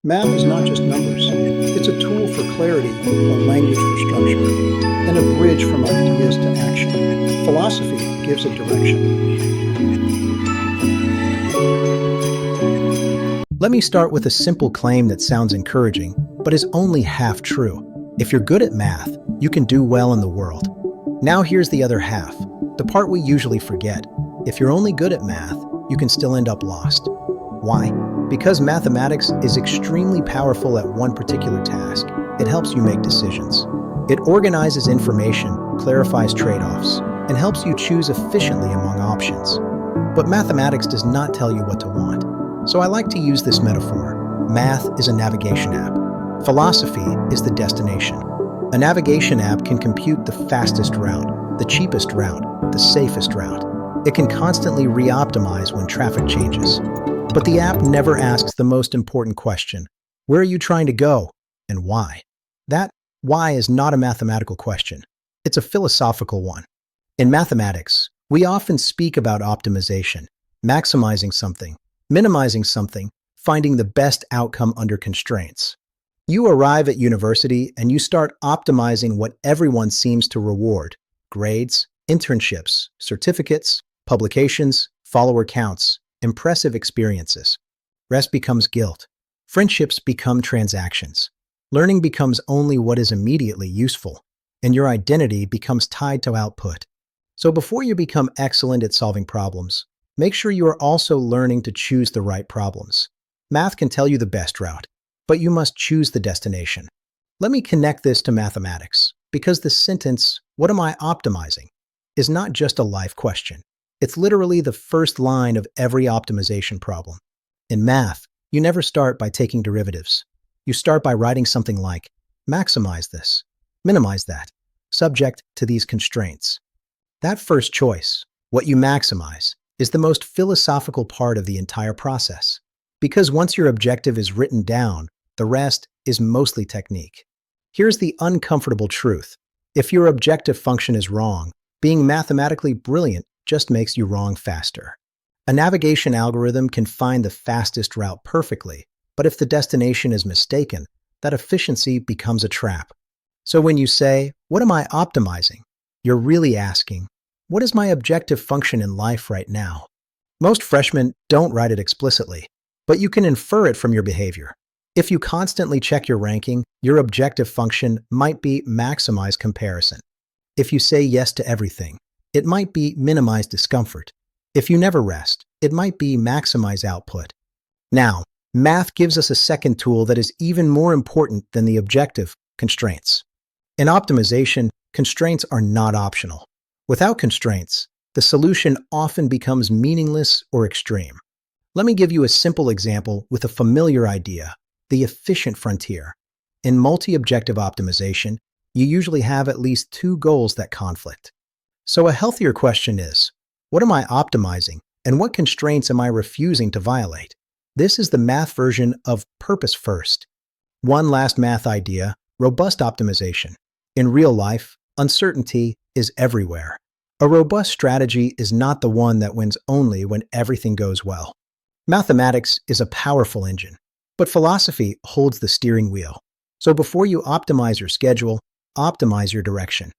Math is not just numbers. It's a tool for clarity, a language for structure, and a bridge from ideas to action. Philosophy gives it direction. Let me start with a simple claim that sounds encouraging, but is only half true. If you're good at math, you can do well in the world. Now here's the other half, the part we usually forget. If you're only good at math, you can still end up lost. Why? Because mathematics is extremely powerful at one particular task. It helps you make decisions. It organizes information, clarifies trade-offs, and helps you choose efficiently among options. But mathematics does not tell you what to want. So I like to use this metaphor. Math is a navigation app. Philosophy is the destination. A navigation app can compute the fastest route, the cheapest route, the safest route. It can constantly re-optimize when traffic changes. But the app never asks the most important question. Where are you trying to go, and why? That why is not a mathematical question. It's a philosophical one. In mathematics, we often speak about optimization, maximizing something, minimizing something, finding the best outcome under constraints. You arrive at university and you start optimizing what everyone seems to reward: grades, internships, certificates, publications, follower counts, impressive experiences. Rest becomes guilt. Friendships become transactions. Learning becomes only what is immediately useful, and your identity becomes tied to output. So before you become excellent at solving problems, make sure you are also learning to choose the right problems. Math can tell you the best route, but you must choose the destination. Let me connect this to mathematics, because the sentence, "What am I optimizing?" is not just a life question. It's literally the first line of every optimization problem. In math, you never start by taking derivatives. You start by writing something like, maximize this, minimize that, subject to these constraints. That first choice, what you maximize, is the most philosophical part of the entire process. Because once your objective is written down, the rest is mostly technique. Here's the uncomfortable truth. If your objective function is wrong, being mathematically brilliant just makes you wrong faster. A navigation algorithm can find the fastest route perfectly, but if the destination is mistaken, that efficiency becomes a trap. So when you say, "What am I optimizing?" you're really asking, what is my objective function in life right now? Most freshmen don't write it explicitly, but you can infer it from your behavior. If you constantly check your ranking, your objective function might be maximize comparison. If you say yes to everything, it might be minimize discomfort. If you never rest, it might be maximize output. Now, math gives us a second tool that is even more important than the objective: constraints. In optimization, constraints are not optional. Without constraints, the solution often becomes meaningless or extreme. Let me give you a simple example with a familiar idea: the efficient frontier. In multi-objective optimization, you usually have at least two goals that conflict. So a healthier question is, what am I optimizing, and what constraints am I refusing to violate? This is the math version of purpose first. One last math idea: robust optimization. In real life, uncertainty is everywhere. A robust strategy is not the one that wins only when everything goes well. Mathematics is a powerful engine, but philosophy holds the steering wheel. So before you optimize your schedule, optimize your direction.